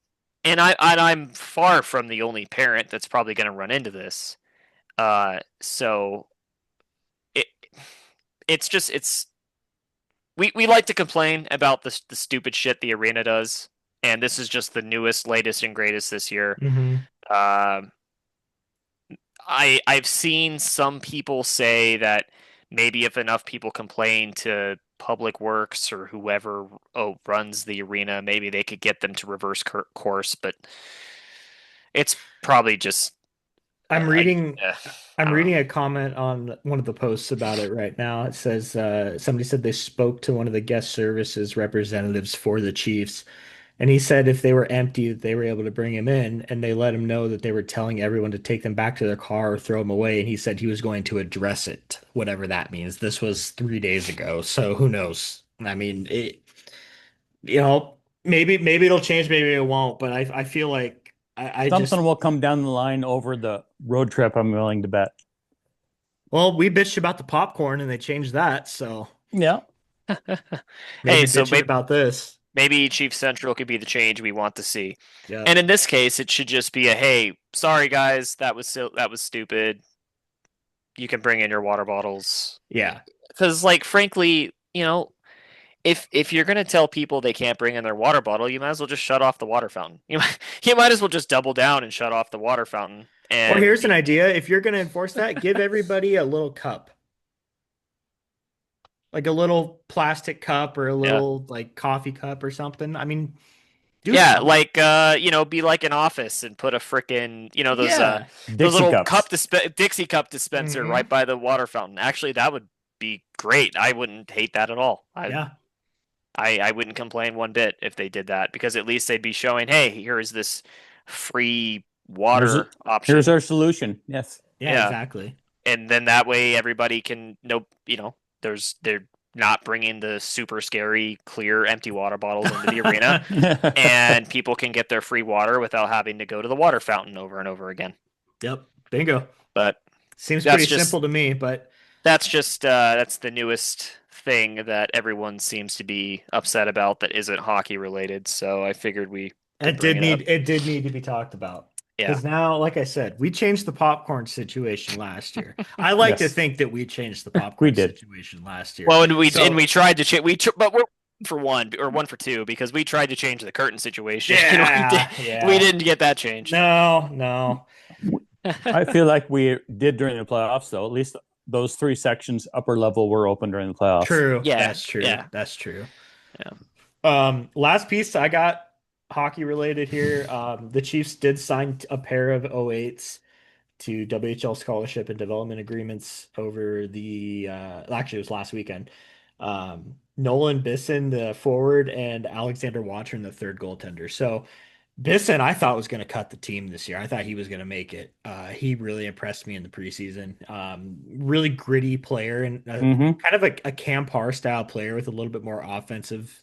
B: and I'm far from the only parent that's probably going to run into this. So it it's just we like to complain about the stupid shit the arena does, and this is just the newest, latest, and greatest this year.
A: Hmm.
B: Um, I've seen some people say that maybe if enough people complain to Public Works or whoever runs the arena, maybe they could get them to reverse course. But it's probably just
A: I'm
B: I
A: reading
B: I
A: I'm
B: don't know.
A: reading a comment on one of the posts about it right now. It says somebody said they spoke to one of the guest services representatives for the Chiefs, and he said if they were empty, that they were able to bring him in, and they let him know that they were telling everyone to take them back to their car or throw them away, and he said he was going to address it, whatever that means. This was 3 days ago, so who knows? I mean, maybe it'll change, maybe it won't, but I feel like I
C: Something
A: just
C: will come down the line over the road trip, I'm willing to bet.
A: well, we bitched about the popcorn and they changed that, so
C: Yeah.
B: Hey,
A: maybe
B: so
A: bitching about this.
B: maybe Chief Central could be the change we want to see.
A: Yeah.
B: And in this case, it should just be a hey, sorry guys, that was stupid. You can bring in your water bottles.
A: Yeah.
B: Because like frankly, if you're gonna tell people they can't bring in their water bottle, you might as well just shut off the water fountain. You might as well just double down and shut off the water fountain
A: Or
B: and
A: here's an
B: be
A: idea. If you're going to enforce that, give everybody a little cup, like a little plastic cup or a
B: yeah.
A: little like coffee cup or something. I mean, do
B: Yeah,
A: something.
B: like be like an office and put a frickin',
A: Yeah.
B: those
C: Dixie
B: little
C: cups.
B: Dixie cup dispenser
A: Hmm.
B: right by the water fountain. Actually, that would be great. I wouldn't hate that at all.
A: Yeah.
B: I wouldn't complain one bit if they did that because at least they'd be showing, hey, here is this free
C: Here's
B: water
C: here's
B: option.
C: our solution. Yes.
A: Yeah,
B: Yeah,
A: exactly.
B: and then that way everybody can know, they're not bringing the super scary clear empty water bottles into the arena, and people can get their free water without having to go to the water fountain over and over again.
A: Yep. Bingo.
B: But
A: Seems
B: that's
A: pretty
B: just
A: simple to me, but
B: that's the newest thing that everyone seems to be upset about that isn't hockey related. So I figured we could bring it up.
A: it did need to be talked about.
B: Yeah.
A: Because now, like I said, we changed the popcorn situation last year. I like to
C: Yes.
A: think that we changed the
C: We
A: popcorn
C: did.
A: situation last year.
B: Well, and we
A: So,
B: tried to change but we're 1 for 2 because we tried to change the curtain situation and
A: yeah,
B: we
A: yeah.
B: didn't get that changed.
A: No, no.
C: I feel like we did during the playoffs, though. At least those three sections, upper level, were open during the playoffs.
A: True.
B: Yeah,
A: That's true.
B: yeah,
A: That's true.
B: yeah.
A: Last piece I got hockey related here. The Chiefs did sign a pair of 08s to WHL scholarship and development agreements over the actually it was last weekend. Nolan Bisson, the forward, and Alexander Watron, the third goaltender. So Bisson, I thought was going to cut the team this year. I thought he was going to make it. He really impressed me in the preseason. Really gritty player and
C: Mm-hmm.
A: kind of a Cam Parr style player with a little bit more offensive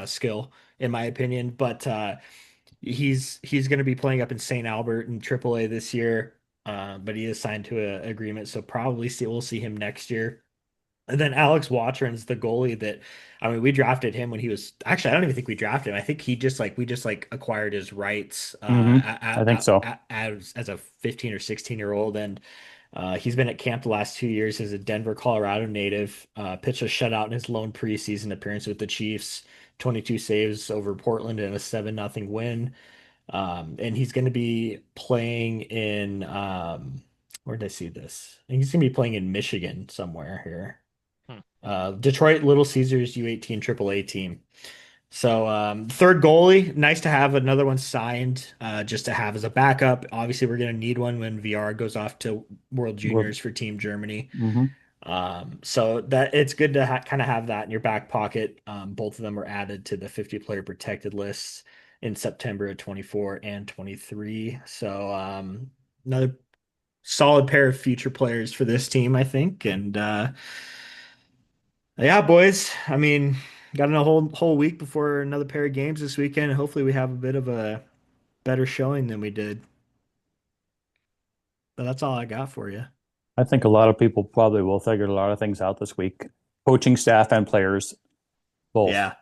A: skill, in my opinion. But he's going to be playing up in St. Albert in AAA this year. But he is signed to an agreement, so probably we'll see him next year. And then Alex Watron's the goalie that, I mean, we drafted him when he was actually, I don't even think we drafted him. I think we just like acquired his rights
C: Mm-hmm. I think so.
A: as a 15 or 16-year-old. And he's been at camp the last 2 years as a Denver, Colorado native. Pitched a shutout in his lone preseason appearance with the Chiefs, 22 saves over Portland and a 7-0 win. And he's going to be playing in, where did I see this? I think he's going to be playing in Michigan somewhere here.
B: Hmm.
A: Detroit Little Caesars U18 AAA team. So third goalie, nice to have another one signed, just to have as a backup. Obviously, we're going to need one when VR goes off to World
C: We're,
A: Juniors for Team Germany.
C: mm-hmm.
A: So that it's good to kind of have that in your back pocket. Both of them were added to the 50 player protected lists in September of 24 and 23. So another solid pair of future players for this team, I think. And yeah, boys. I mean, got a whole week before another pair of games this weekend. Hopefully, we have a bit of a better showing than we did. But that's all I got for you.
C: I think a lot of people probably will figure a lot of things out this week. Coaching staff and players, both.
A: Yeah,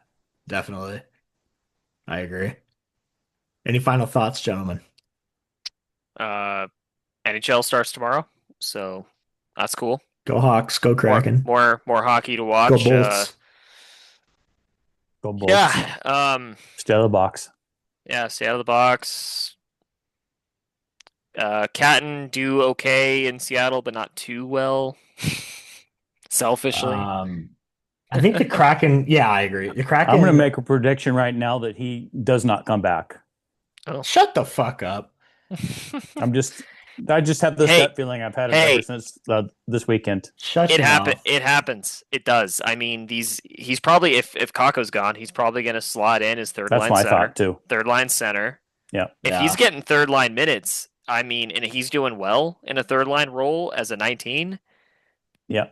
A: definitely. I agree. Any final thoughts, gentlemen?
B: Uh, NHL starts tomorrow, so that's cool.
A: Go Hawks, go
B: More,
A: Kraken,
B: more, more hockey to
A: go
B: watch.
A: Bolts.
C: Go Bolts.
B: Yeah.
C: Stay out of the box.
B: Yeah. Stay out of the box. Catton do okay in Seattle, but not too well. Selfishly.
A: Um, I think the Kraken. Yeah, I agree. The
C: I'm going to
A: Kraken.
C: make a prediction right now that he does not come back.
B: Oh.
A: Shut the fuck up.
C: I'm just, I just have this
B: Hey,
C: gut feeling. I've had it ever
B: hey,
C: since this weekend.
A: Shut your mouth.
B: it happens. It does. I mean, he's probably if Kako's gone, he's probably going to slot in as
C: That's my thought too.
B: third line center.
C: Yeah.
B: If he's
A: Yeah.
B: getting third line minutes, I mean, and he's doing well in a third line role as a 19,
C: Yeah.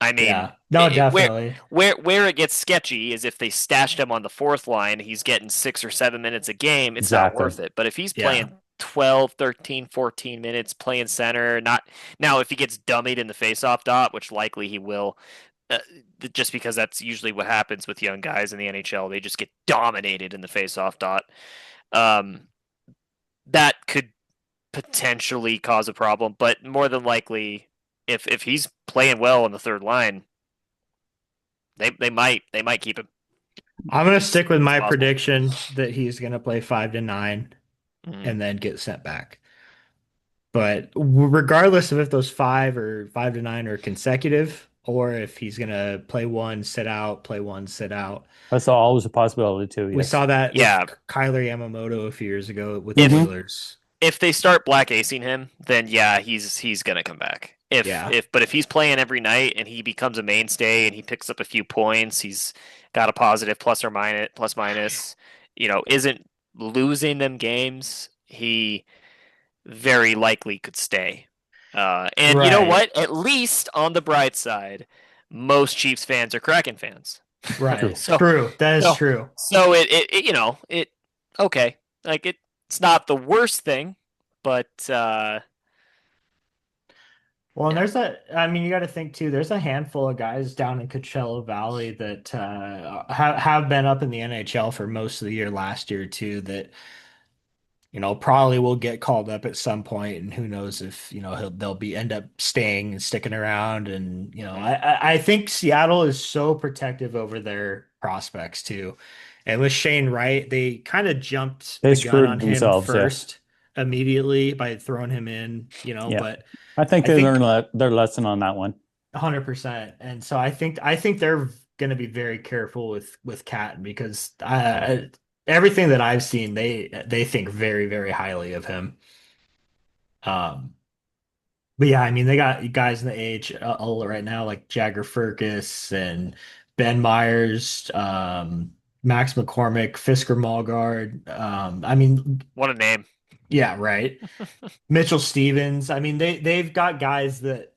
B: I mean,
A: Yeah. No, definitely.
B: where it gets sketchy is if they stashed him on the fourth line, he's getting 6 or 7 minutes a game, it's not
C: Exactly.
B: worth it. But if he's
A: Yeah.
B: playing 12, 13, 14 minutes playing center, not now if he gets dummied in the faceoff dot, which likely he will, uh, just because that's usually what happens with young guys in the NHL, they just get dominated in the faceoff dot. Um, that could potentially cause a problem, but more than likely, if he's playing well in the third line, they might keep him.
A: I'm gonna stick with
B: It's
A: my
B: possible.
A: prediction that he's gonna play 5 to 9
B: Mhm.
A: and then get sent back. But regardless of if those 5 to 9 are consecutive, or if he's gonna play one, sit out, play one, sit out.
C: That's always a possibility too.
A: We
C: Yes.
A: saw that with
B: Yeah,
A: Kyler Yamamoto a few years ago with the
B: if
C: Hmm.
A: Oilers.
B: if they start black acing him, then yeah, he's gonna come back.
A: Yeah.
B: If he's playing every night and he becomes a mainstay and he picks up a few points, he's got a positive plus minus, isn't losing them games, he very likely could stay. And you know
A: Right.
B: what? At least on the bright side, most Chiefs fans are Kraken fans.
A: Right.
C: True.
B: So
A: True. That is
B: so
A: true.
B: so it okay. Like it's not the worst thing, but
A: Well, and
B: yeah.
A: there's that. I mean, you got to think too. There's a handful of guys down in Coachella Valley that have been up in the NHL for most of the year last year too. That probably will get called up at some point, and who knows if they'll be end up staying and sticking around. And
B: Mhm.
A: I think Seattle is so protective over their prospects too. And with Shane Wright, they kind of jumped
C: They
A: the gun
C: screwed
A: on him
C: themselves. Yeah.
A: first immediately by throwing him in.
C: Yeah.
A: But
C: I think
A: I
C: they learned
A: think
C: their lesson on that one.
A: 100%. And so I think they're going to be very careful with Cat because everything that I've seen, they think very, very highly of him. Um, but yeah, I mean, they got guys in the AHL right now like Jagger Firkus and Ben Myers, Max McCormick, Fisker Malgard. I mean,
B: What a name.
A: yeah, right. Mitchell Stevens. I mean, they've got guys that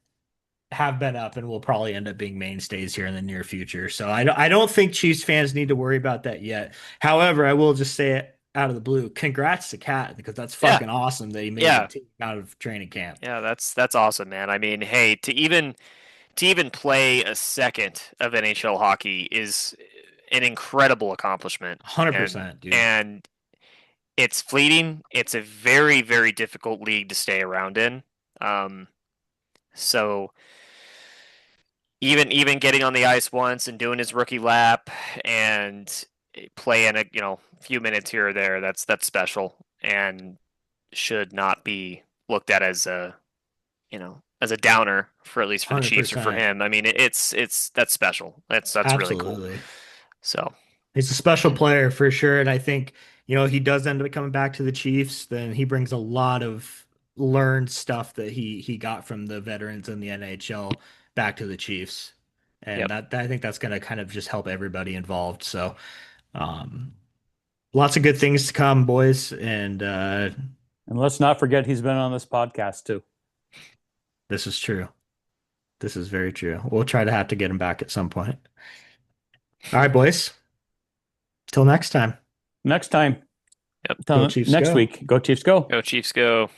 A: have been up and will probably end up being mainstays here in the near future. So I don't think Chiefs fans need to worry about that yet. However, I will just say it out of the blue. Congrats to Cat because that's
B: Yeah.
A: fucking awesome that he made the
B: Yeah.
A: team out of training camp.
B: Yeah, that's awesome, man. I mean, hey, to even play a second of NHL hockey is an incredible accomplishment. And
A: 100%, dude.
B: and it's fleeting. It's a very, very difficult league to stay around in. Um, so even getting on the ice once and doing his rookie lap and playing a few minutes here or there, that's special and should not be looked at as a downer for at least for the Chiefs or for
A: 100%.
B: him. I mean, it's that's special. That's really cool.
A: Absolutely.
B: So
A: He's a special player for sure. And I think, he does end up coming back to the Chiefs, then he brings a lot of learned stuff that he got from the veterans in the NHL back to the Chiefs. And
B: yep,
A: I think that's going to kind of just help everybody involved. So, um, lots of good things to come, boys. And
C: And let's not forget he's been on this podcast too.
A: this is true. This is very true. We'll try to have to get him back at some point. All right, boys. Till next time.
C: Next time,
B: yep.
A: Go Chiefs
C: next
A: go.
C: week, go Chiefs, go.
B: Go Chiefs, go.